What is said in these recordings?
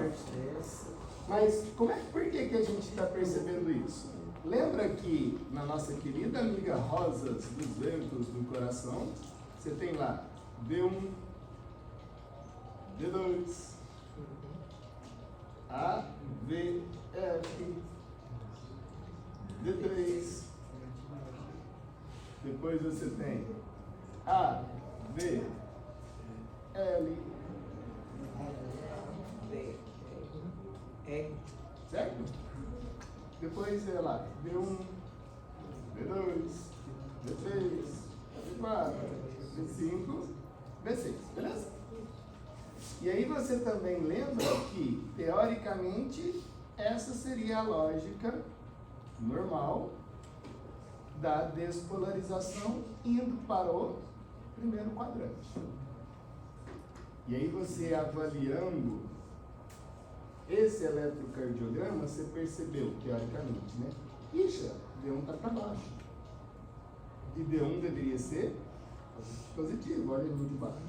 norte. Mas por que a gente está percebendo isso? Lembra que na nossa querida amiga Rosas dos Ventos do Coração, você tem lá D1, D2, A, V, F, D3. Depois você tem A, B, L, certo? Depois é lá, D1, D2, D3, D4, D5, D6, beleza? E aí você também lembra que, teoricamente, essa seria a lógica normal da despolarização indo para o primeiro quadrante. E aí você avaliando esse eletrocardiograma, você percebeu, teoricamente, né? Ixi, D1 está para baixo. E D1 deveria ser positivo, olha ali de baixo.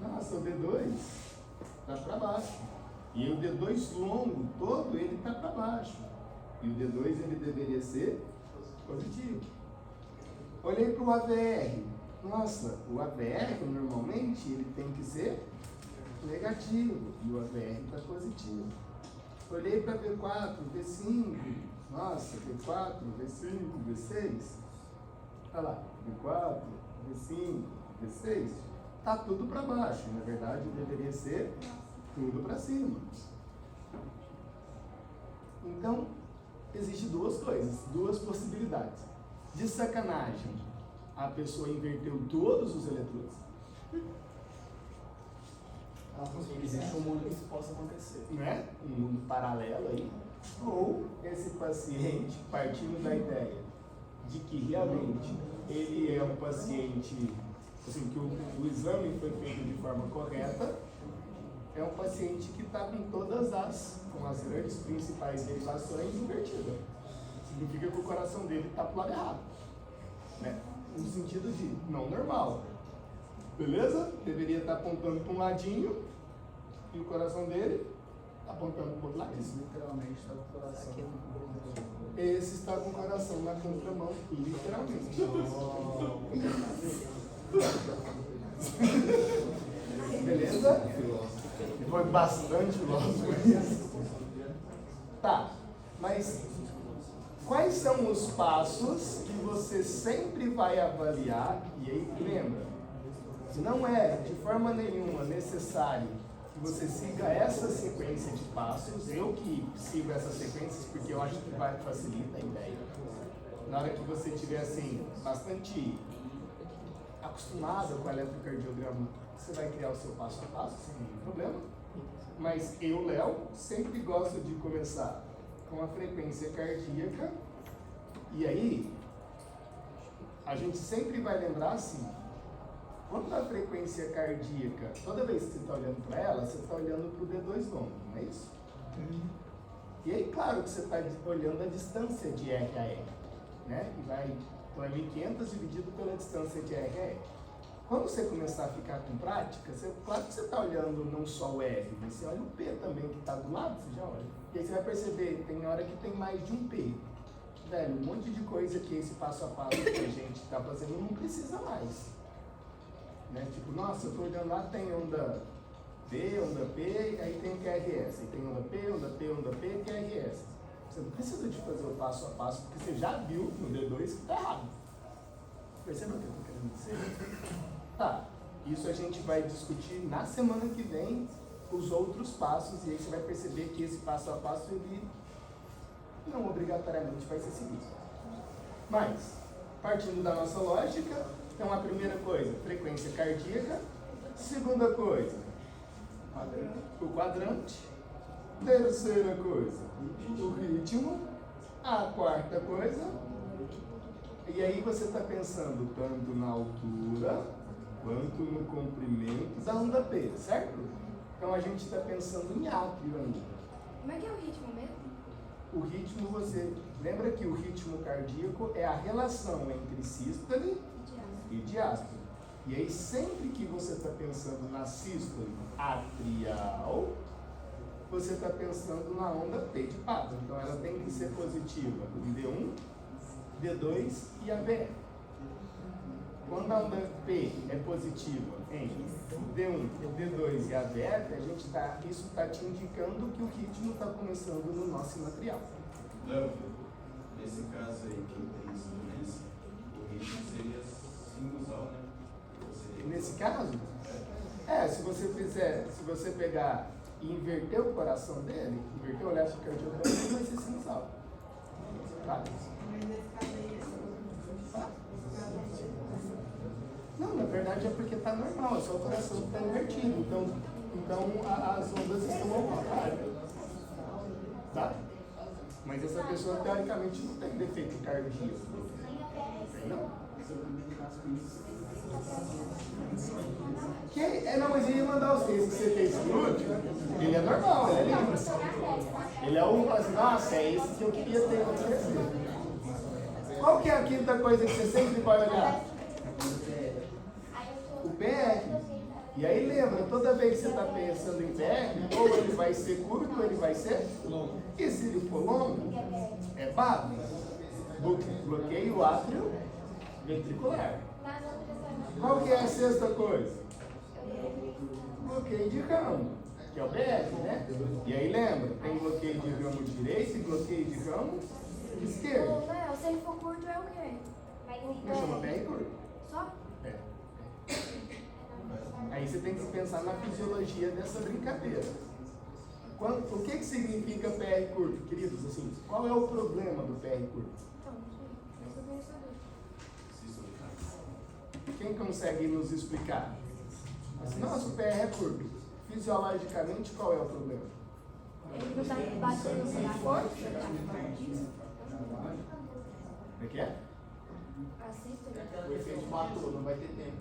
Nossa, o D2 está para baixo. E o D2 longo todo, ele está para baixo. E o D2 ele deveria ser positivo. Olhei para o AVR. Nossa, o AVR normalmente ele tem que ser negativo e o AVR está positivo. Olhei para V4, V5. Nossa, V4, V5, V6. Olha lá, V4, V5, V6. Está tudo para baixo. Na verdade, deveria ser tudo para cima. Então, existem duas coisas, duas possibilidades. De sacanagem, a pessoa inverteu todos os eletrodos. Existe um mundo que isso possa acontecer. Né? Um mundo paralelo aí. Ou esse paciente, partindo da ideia de que realmente ele é um paciente, assim, que o exame foi feito de forma correta, é um paciente que está com as grandes principais derivações invertidas. Significa que o coração dele está para o lado errado, né? No sentido de não normal. Beleza? Deveria estar apontando para um ladinho e o coração dele está apontando para o outro lado. Esse literalmente está com o coração. Esse está com o coração na contramão, literalmente. Beleza? Foi bastante filósofo isso. Tá, mas quais são os passos que você sempre vai avaliar? E aí, lembra, não é de forma nenhuma necessário que você siga essa sequência de passos. Eu que sigo essas sequências porque eu acho que vai facilitar a ideia. Na hora que você estiver assim, bastante acostumado com o eletrocardiograma, você vai criar o seu passo a passo, sem nenhum problema. Mas eu, Léo, sempre gosto de começar com a frequência cardíaca. E aí, a gente sempre vai lembrar assim, quando a frequência cardíaca, toda vez que você está olhando para ela, você está olhando para o D2 longo, não é isso? E aí, claro que você está olhando a distância de R a R, né? E vai, então é 1500 dividido pela distância de R a R. Quando você começar a ficar com prática, claro que você está olhando não só o R, mas você olha o P também, que está do lado, você já olha. E aí você vai perceber, tem hora que tem mais de um P. Velho, um monte de coisa que esse passo a passo que a gente está fazendo não precisa mais. Né? Tipo, nossa, eu estou olhando lá, tem onda B, onda P, aí tem QRS. Aí tem onda P, onda P, onda P e QRS. Você não precisa de fazer o passo a passo, porque você já viu no D2 que está errado. Percebeu o que eu estou querendo dizer? Tá, isso a gente vai discutir na semana que vem os outros passos, e aí você vai perceber que esse passo a passo ele não obrigatoriamente vai ser seguido. Mas, partindo da nossa lógica, então a primeira coisa, frequência cardíaca. Segunda coisa, o quadrante. Terceira coisa, o ritmo. A quarta coisa, e aí você está pensando tanto na altura quanto no comprimento da onda P, certo? Então a gente está pensando em átrio ainda. Como é que é o ritmo mesmo? O ritmo, você lembra que o ritmo cardíaco é a relação entre sístole e diástole. E aí sempre que você está pensando na sístole atrial, você está pensando na onda P de pato. Então ela tem que ser positiva em D1, D2 e ABF. Quando a onda P é positiva em D1, D2 e ABF, isso está te indicando que o ritmo está começando no nosso material. Léo, nesse caso aí, quem tem instrumento, o ritmo seria sinusal, né? Nesse caso, se você pegar e inverter o coração dele, inverter o eletrocardiograma, ele vai ser sinusal. Tá? Não, na verdade é porque está normal, é só o coração que está invertido. Então as ondas estão ao contrário. Tá? Mas essa pessoa teoricamente não tem defeito cardíaco. Não. Não, mas ele ia mandar os textos que você fez por último. Ele é normal, ele é livre. Ele é um, assim, nossa, é esse que eu queria ter. Qual que é a quinta coisa que você sempre vai olhar? O PR. E aí lembra, toda vez que você está pensando em PR, ou ele vai ser curto ou ele vai ser longo. E se ele for longo, é BAP. Bloqueio átrio ventricular. Qual que é a sexta coisa? Bloqueio de ramo, que é o BF, né? E aí lembra, tem bloqueio de ramo direito e bloqueio de ramo esquerdo. Léo, se ele for curto é o quê? Não chama BR curto. Só? É. Aí você tem que pensar na fisiologia dessa brincadeira. O que significa PR curto, queridos? Assim, qual é o problema do PR curto? Então, isso eu queria saber. Quem consegue nos explicar? Assim, nossa, o PR é curto. Fisiologicamente, qual é o problema? Ele não está batendo muito forte? O que é? Assim, O efeito matou, não vai ter tempo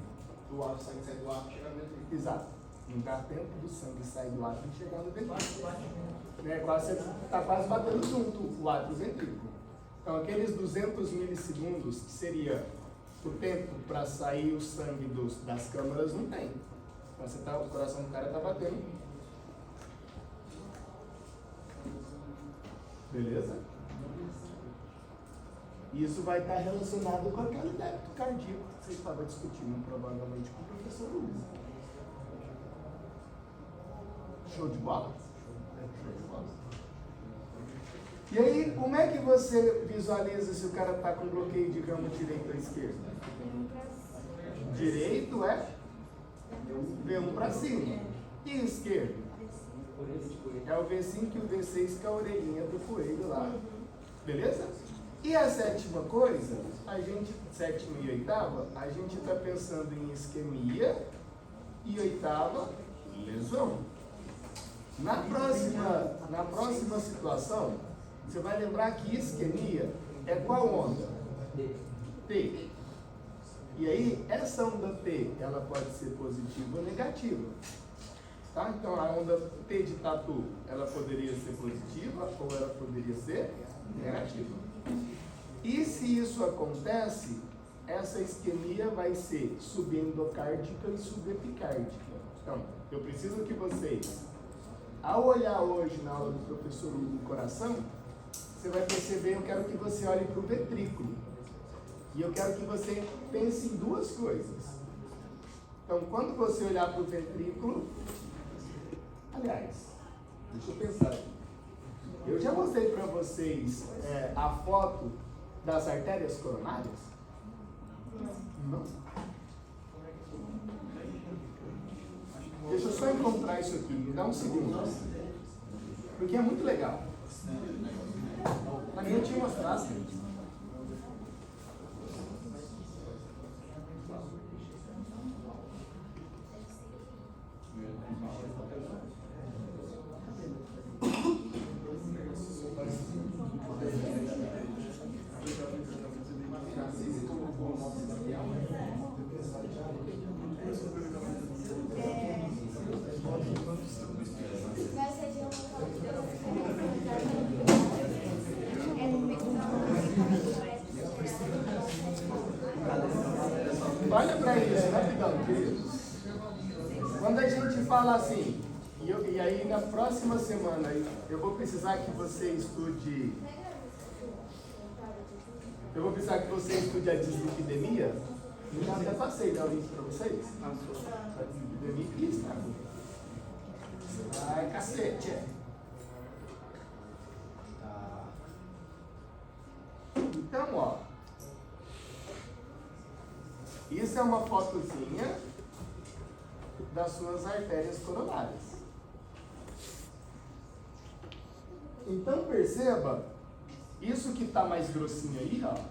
do ar sair do ar chegar no ventrículo. Exato. Não dá tempo do sangue sair do átrio e chegar no ventrículo. Está quase batendo junto o átrio e o ventrículo. Então, aqueles 200 milissegundos, que seria o tempo para sair o sangue das câmaras, não tem. Então, o coração do cara está batendo. Beleza? Isso vai estar relacionado com aquele débito cardíaco que você estava discutindo provavelmente com o professor Luiz. Show de bola? Show de bola. E aí, como é que você visualiza se o cara está com bloqueio de ramo direito ou esquerdo? Direito é V1 para cima. E esquerdo? É o V5 e o V6, que é a orelhinha do coelho lá. Beleza? E a sétima coisa, sétima e oitava, a gente está pensando em isquemia e oitava, lesão. Na próxima situação, você vai lembrar que isquemia é qual onda? T. E aí, essa onda T, ela pode ser positiva ou negativa. Tá? Então, a onda T de tatu, ela poderia ser positiva ou ela poderia ser negativa. E se isso acontece, essa isquemia vai ser subendocárdica e subepicárdica. Então, eu preciso que vocês, ao olhar hoje na aula do professor Hugo Coração, você vai perceber, eu quero que você olhe para o ventrículo. E eu quero que você pense em duas coisas. Então, quando você olhar para o ventrículo, aliás, deixa eu pensar aqui. Eu já mostrei para vocês a foto das artérias coronárias? Não. Deixa eu só encontrar isso aqui, me dá um segundo. Porque é muito legal. Mas eu tinha mostrado. Olha para isso, rapidão, queridos. Quando a gente fala assim, e aí na próxima semana eu vou precisar que você estude. Eu vou precisar que você estude a dislipidemia. Eu já passei, né, o link para vocês. A dislipidemia cristã. Ai, cacete. Tá. Então, ó. Isso é uma fotozinha das suas artérias coronárias. Então perceba, isso que está mais grossinho aí, ó,